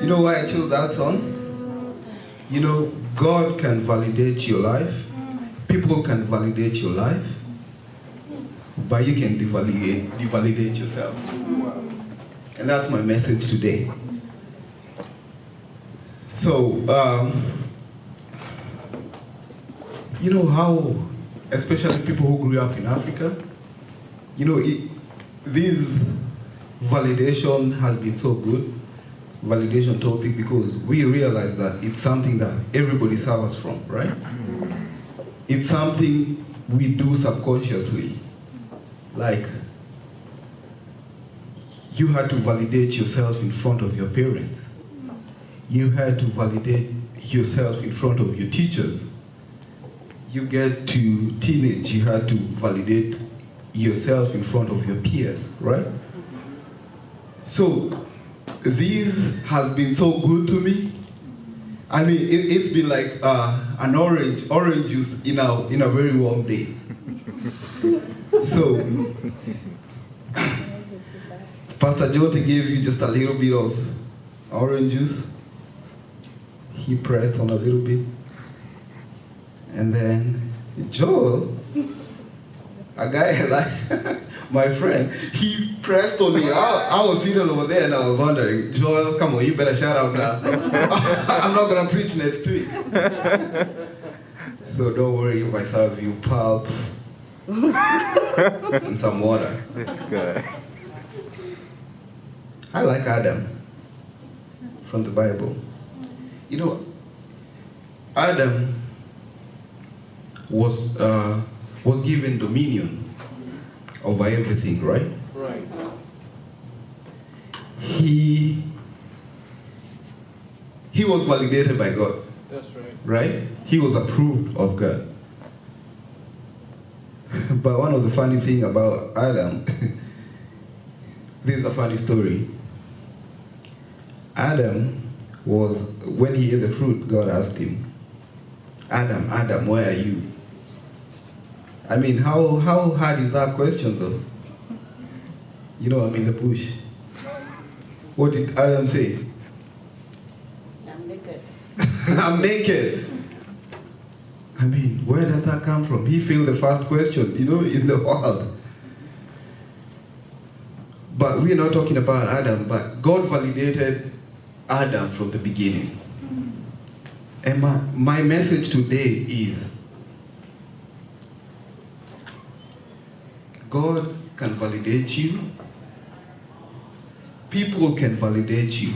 You know why I chose that song? You know, God can validate your life. People can validate your life. But you can devalidate yourself. And that's my message today. So, you know how, especially people who grew up in Africa, you know, this validation has been so good, validation topic, because we realize that it's something that everybody suffers from, right? It's something we do subconsciously. Like, you had to validate yourself in front of your parents. You had to validate yourself in front of your teachers. You get to teenage, you had to validate yourself in front of your peers, right? So, this has been so good to me. I mean, it's been like an orange juice in a very warm day. So, Pastor Joti gave you just a little bit of orange juice. He pressed on a little bit. And then Joel, a guy like my friend, he pressed on me. I was sitting over there and I was wondering, Joel, come on, you better shut up now. I'm not going to preach next week. So don't worry if I serve you pulp and some water. This guy. I like Adam from the Bible. You know, Adam was given dominion over everything, right? Right. He was validated by God. That's right. Right? He was approved of God. But one of the funny things about Adam, this is a funny story. Adam was, when he ate the fruit, God asked him, Adam, Adam, where are you? I mean, how hard is that question though? You know, I'm in the bush. What did Adam say? I'm naked. I'm naked. I mean, where does that come from? He failed the first question, you know, in the world. But we're not talking about Adam, but God validated Adam from the beginning. And my message today is, God can validate you. People can validate you.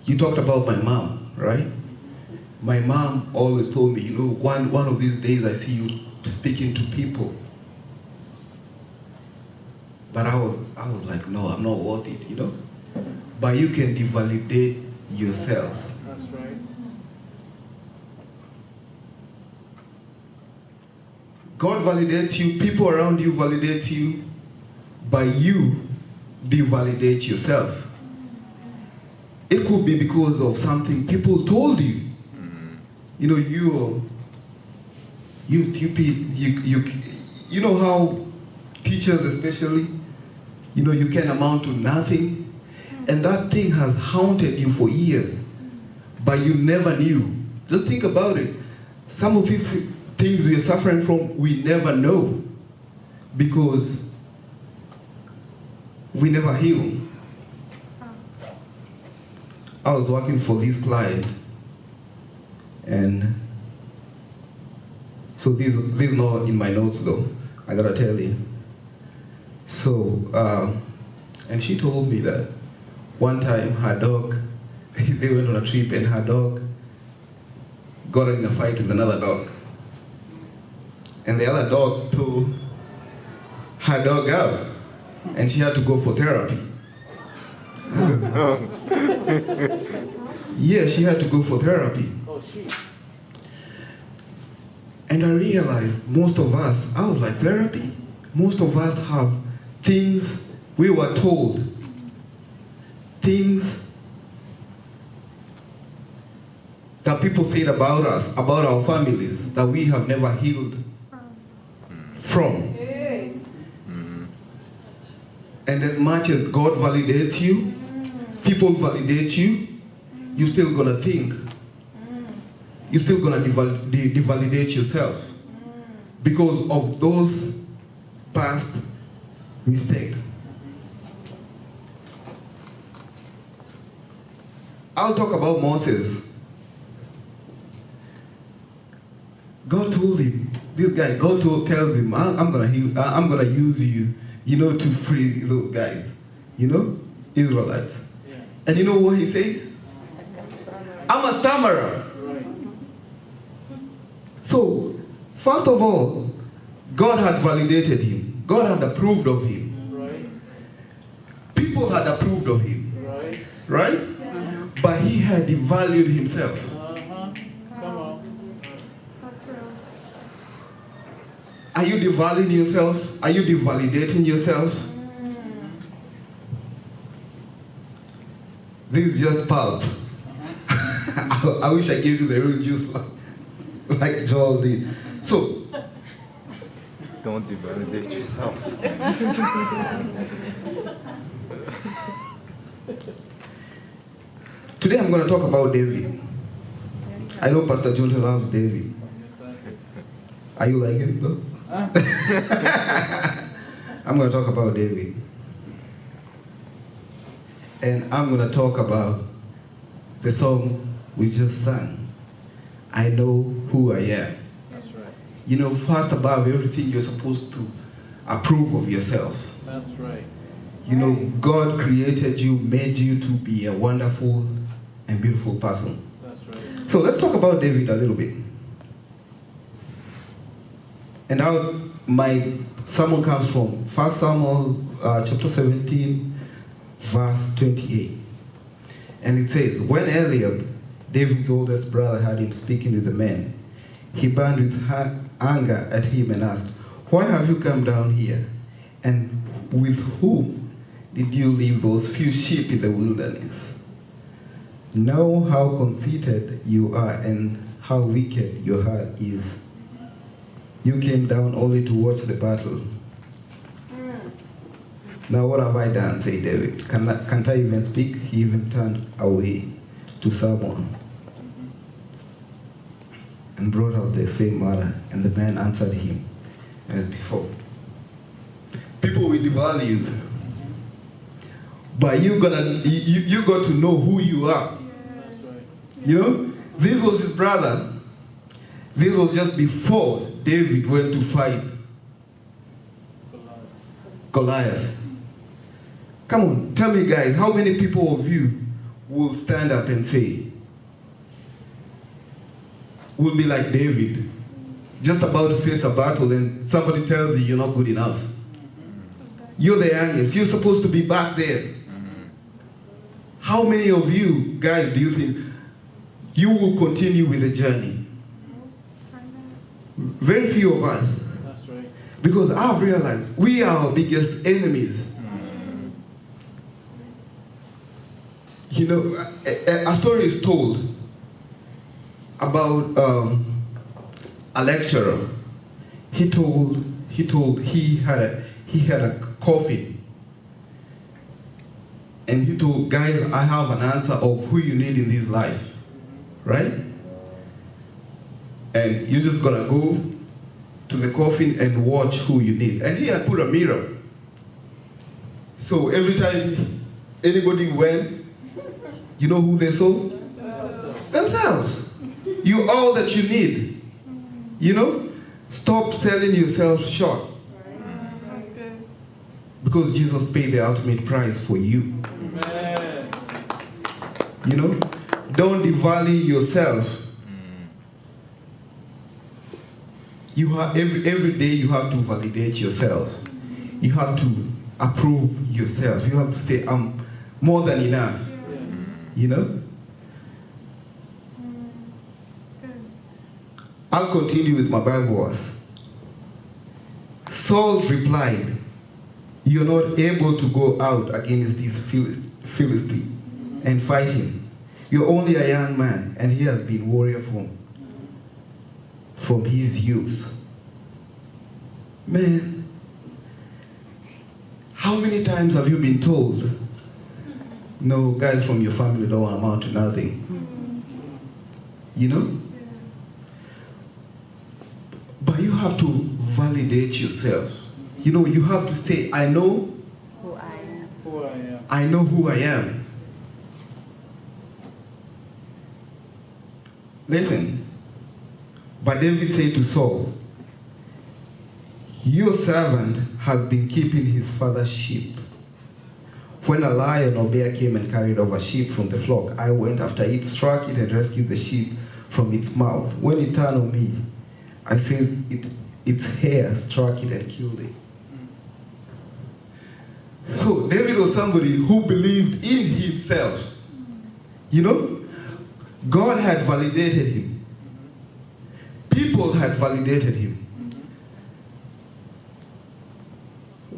You talked about my mom, right? My mom always told me, you know, one of these days I see you speaking to people. But I was like, no, I'm not worth it, you know? But you can devalidate yourself. That's right. God validates you, people around you validate you, but you devalidate yourself. It could be because of something people told you. You know, you stupid, you know how teachers especially, you know, you can amount to nothing, and that thing has haunted you for years, but you never knew. Just think about it. Some of these things we are suffering from, we never know, because we never heal. I was working for this client, and so this is not in my notes though, I gotta tell you. So, and she told me that one time her dog, they went on a trip and her dog got in a fight with another dog. And the other dog threw her dog out, and she had to go for therapy. Yeah, she had to go for therapy. Oh, shoot. And I realized most of us, I was like, therapy? Most of us have things we were told, things that people said about us, about our families, that we have never healed from. And as much as God validates you, people validate you, you're still gonna think. You're still gonna devalidate yourself because of those past mistakes. I'll talk about Moses. God told him, this guy, tells him, I'm gonna use you, to free those guys, Israelites. Yeah. And you know what he says? I'm a stammerer. Right. So, first of all, God had validated him. God had approved of him. Right. People had approved of him. Right? Uh-huh. But he had devalued himself. Come on. Are you devaluing yourself? Are you devalidating yourself? This is just pulp. I wish I gave you the real juice like Joel did. So, don't devalidate yourself. Today I'm going to talk about David. I know Pastor John loves David. Are you like him though? I'm going to talk about David. And I'm going to talk about the song we just sang. I know who I am. That's right. First above everything, you're supposed to approve of yourself. That's right. God created you, made you to be a wonderful and beautiful person. That's right. So let's talk about David a little bit. And my sermon comes from 1 Samuel chapter 17, verse 28. And it says, when Eliab, David's oldest brother, heard him speaking with the men, he burned with anger at him and asked, why have you come down here? And with whom did you leave those few sheep in the wilderness? Know how conceited you are and how wicked your heart is. You came down only to watch the battle. Now what have I done, said David. Can't I even speak? He even turned away to someone and brought up the same matter, and the man answered him as before. People will devalue you, but you got to know who you are. This was his brother. This was just before David went to fight Goliath. Come on, tell me guys, how many people of you will stand up and say, will be like David, just about to face a battle and somebody tells you you're not good enough. You're the youngest, you're supposed to be back there. How many of you guys do you think you will continue with the journey? Very few of us. That's right. Because I've realized we are our biggest enemies. A story is told about a lecturer. He had a coffin, and he told guys, I have an answer of who you need in this life, right? And you're just gonna go to the coffin and watch who you need. And he had put a mirror. So every time anybody went, you know who they saw? Themselves. You all that you need. Stop selling yourself short. Because Jesus paid the ultimate price for you. Amen. Don't devalue yourself. You have every day you have to validate yourself. You have to approve yourself. You have to say, I'm more than enough. I'll continue with my Bible verse. Saul replied, you're not able to go out against this Philistine and fight him. You're only a young man, and he has been warrior from his youth. Man, how many times have you been told No, guys from your family don't amount to nothing. You know? But you have to validate yourself. You know, you have to say, I know Who I am. Who I am. I know who I am. Listen, but David said to Saul, your servant has been keeping his father's sheep. When a lion or bear came and carried off a sheep from the flock, I went after it, struck it, and rescued the sheep from its mouth. When it turned on me, I seized its hair, struck it, and killed it. So David was somebody who believed in himself. You know, God had validated him. People had validated him.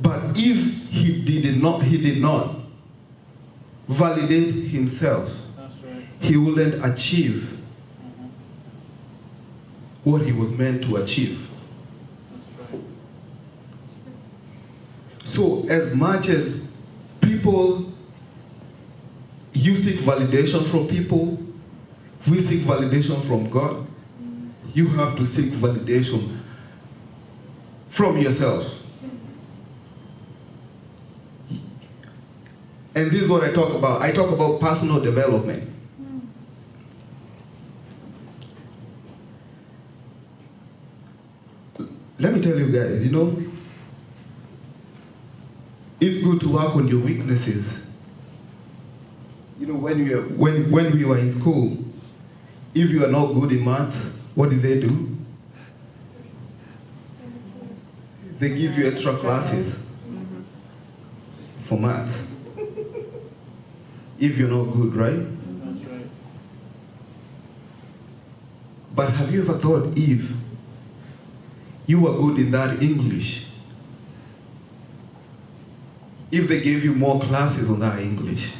But if he did not validate himself, That's right. he wouldn't achieve what he was meant to achieve. That's right. So as much as people, you seek validation from people, we seek validation from God, you have to seek validation from yourself. And this is what I talk about. I talk about personal development. Let me tell you guys, you know, it's good to work on your weaknesses. You know, when we were in school, if you are not good in maths, what did they do? They give you extra classes for maths. If you're not good, right? That's right. But have you ever thought if you were good in that English, if they gave you more classes on that English,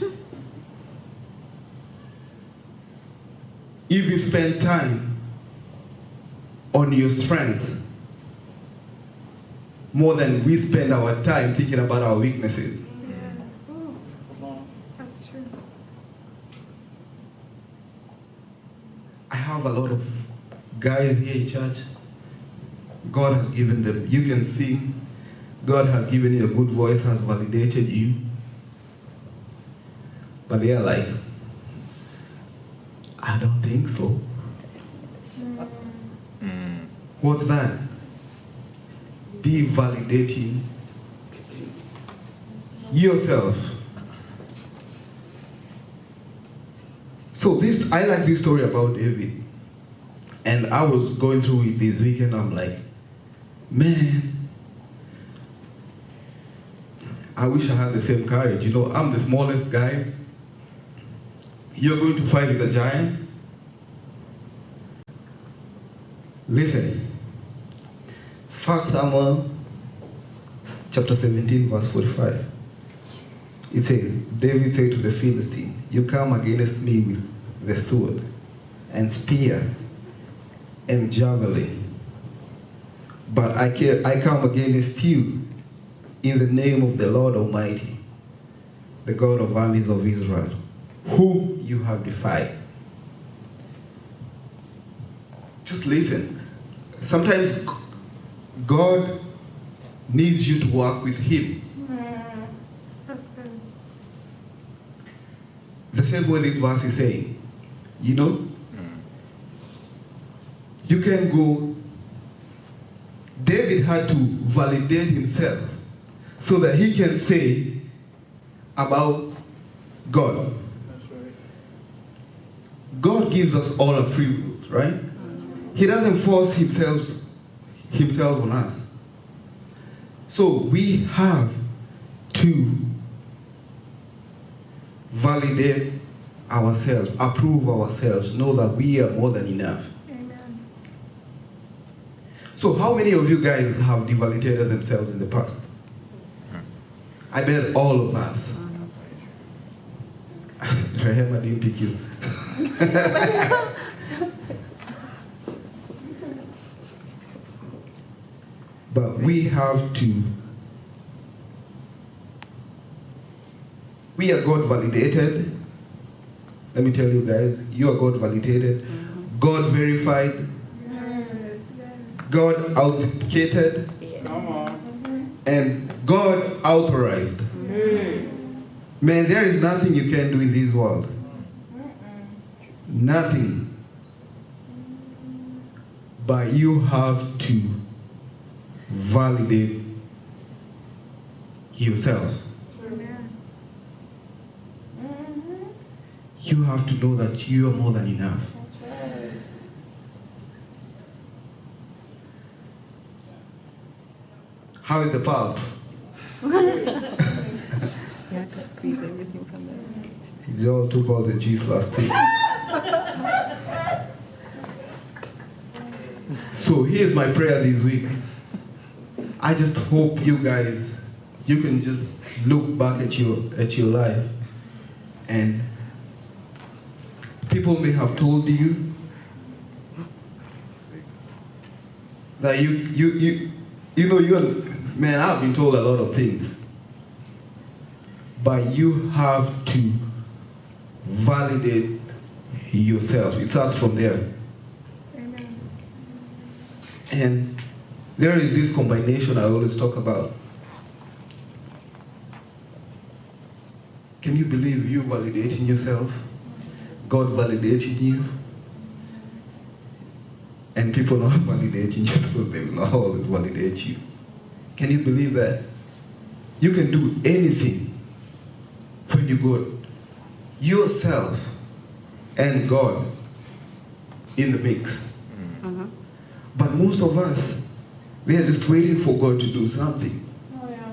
if you spend time on your strengths more than we spend our time thinking about our weaknesses? Come on. That's true. I have a lot of guys here in church. God has given them, you can sing. God has given you a good voice, has validated you. But they are like, I don't think so. What's that? Devalidating yourself. So this, I like this story about David. And I was going through it this weekend. I'm like, man, I wish I had the same courage. You know, I'm the smallest guy. You're going to fight with a giant. Listen. 1 Samuel chapter 17, verse 45. It says, David said to the Philistine, you come against me with the sword and spear and javelin, but I come against you in the name of the Lord Almighty, the God of armies of Israel, whom you have defied. Just listen. Sometimes God needs you to work with him. That's good. The same way this verse is saying, you know, you can go. David had to validate himself so that he can say about God. That's right. God gives us all a free will, right? He doesn't force himself on us. So we have to validate ourselves, approve ourselves, know that we are more than enough. Amen. So how many of you guys have devalidated themselves in the past? I bet all of us. Rehema didn't pick you. But we have to We are God validated. Let me tell you guys, you are God validated, God verified, God authenticated, Come on. and God authorized. Man, there is nothing you can do in this world. Nothing. But you have to validate yourself. You have to know that you are more than enough. How is the pulp? You have to squeeze everything from there. Joel took all the juice last week. So here's my prayer this week. I just hope you guys, you can just look back at your life, and people may have told you that you know, man, I've been told a lot of things, but you have to validate yourself. It starts from there. Amen. And there is this combination I always talk about. Can you believe you validating yourself? God validating you? And people not validating you because they will not always validate you. Can you believe that? You can do anything when you got yourself and God in the mix. But most of us, we are just waiting for God to do something. Oh, yeah.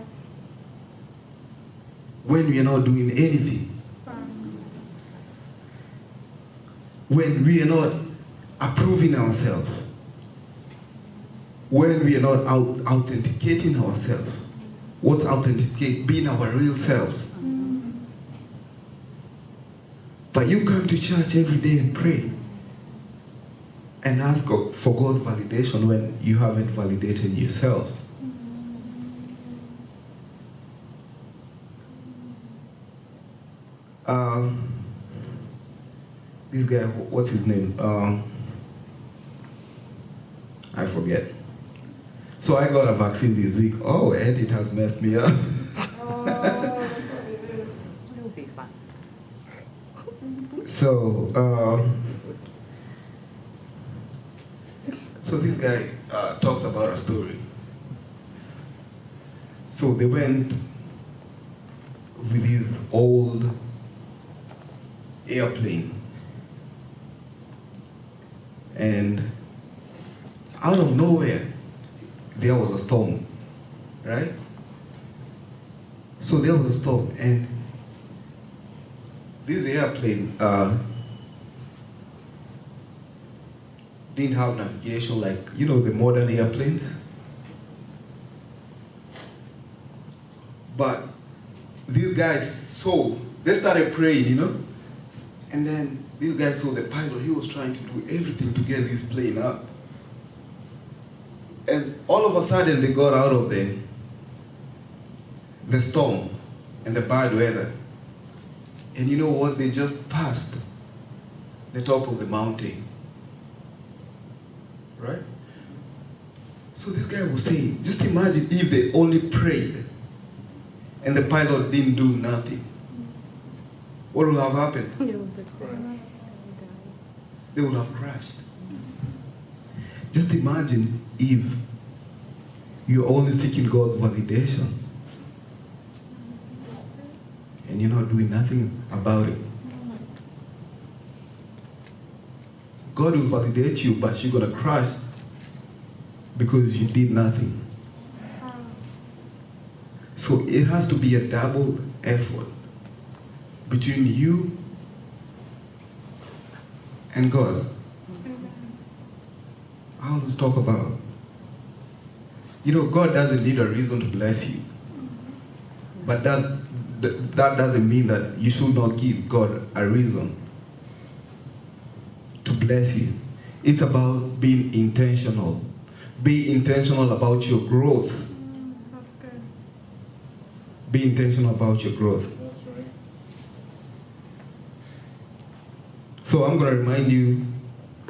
When we are not doing anything. When we are not approving ourselves. When we are not authenticating ourselves. What's authenticate? Being our real selves. But you come to church every day and pray and ask for God validation when you haven't validated yourself. This guy, what's his name? I forget. So I got a vaccine this week. Oh, and it has messed me up. It'll be fun. So this guy talks about a story. So they went with his old airplane, and out of nowhere there was a storm, right? So there was a storm, and this airplane didn't have navigation like, you know, the modern airplanes. But these guys saw, they started praying, you know? And then these guys saw the pilot, he was trying to do everything to get this plane up. And all of a sudden they got out of the storm and the bad weather. And you know what? They just passed the top of the mountain. Right? So this guy was saying, just imagine if they only prayed and the pilot didn't do nothing. What would have happened? They would have crashed. Just imagine if you're only seeking God's validation and you're not doing nothing about it. God will validate you, but you're going to crash because you did nothing. So it has to be a double effort between you and God. I always talk about, you know, God doesn't need a reason to bless you. But that doesn't mean that you should not give God a reason to bless you. It's about being intentional. Be intentional about your growth. That's good. Be intentional about your growth. That's right. So I'm going to remind you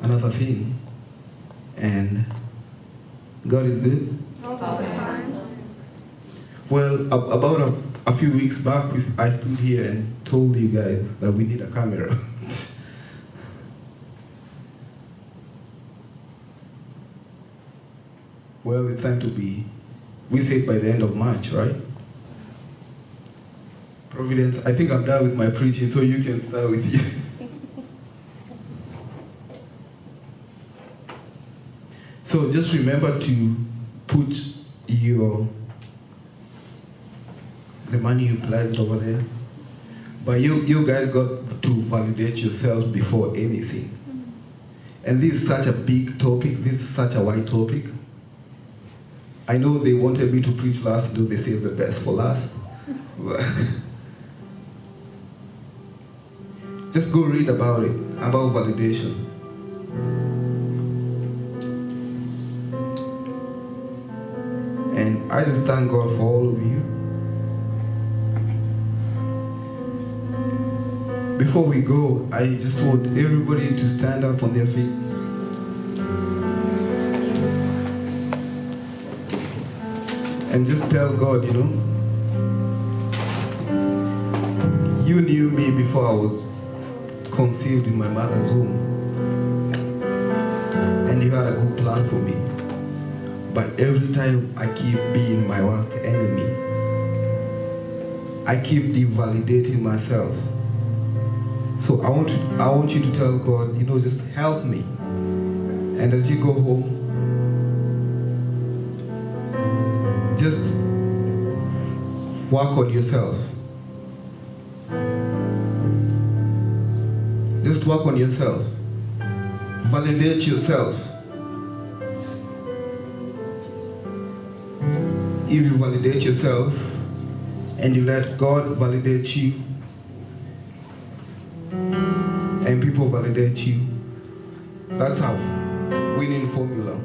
another thing. And God is good. All the time. Well, about a few weeks back, I stood here and told you guys that we need a camera. Well, it's time to be, we said by the end of March, right? Providence, I think I'm done with my preaching, so you can start with you. So just remember to put the money you pledged over there. But you guys got to validate yourselves before anything. And this is such a big topic, this is such a wide topic. I know they wanted me to preach last, do they save the best for last? Just go read about it, about validation. And I just thank God for all of you. Before we go, I just want everybody to stand up on their feet. And just tell God, you knew me before I was conceived in my mother's womb. And you had a good plan for me. But every time I keep being my worst enemy, I keep devalidating myself. So I want you to tell God, just help me. And as you go home, just work on yourself. Just work on yourself. Validate yourself. If you validate yourself and you let God validate you, and people validate you, that's our winning formula.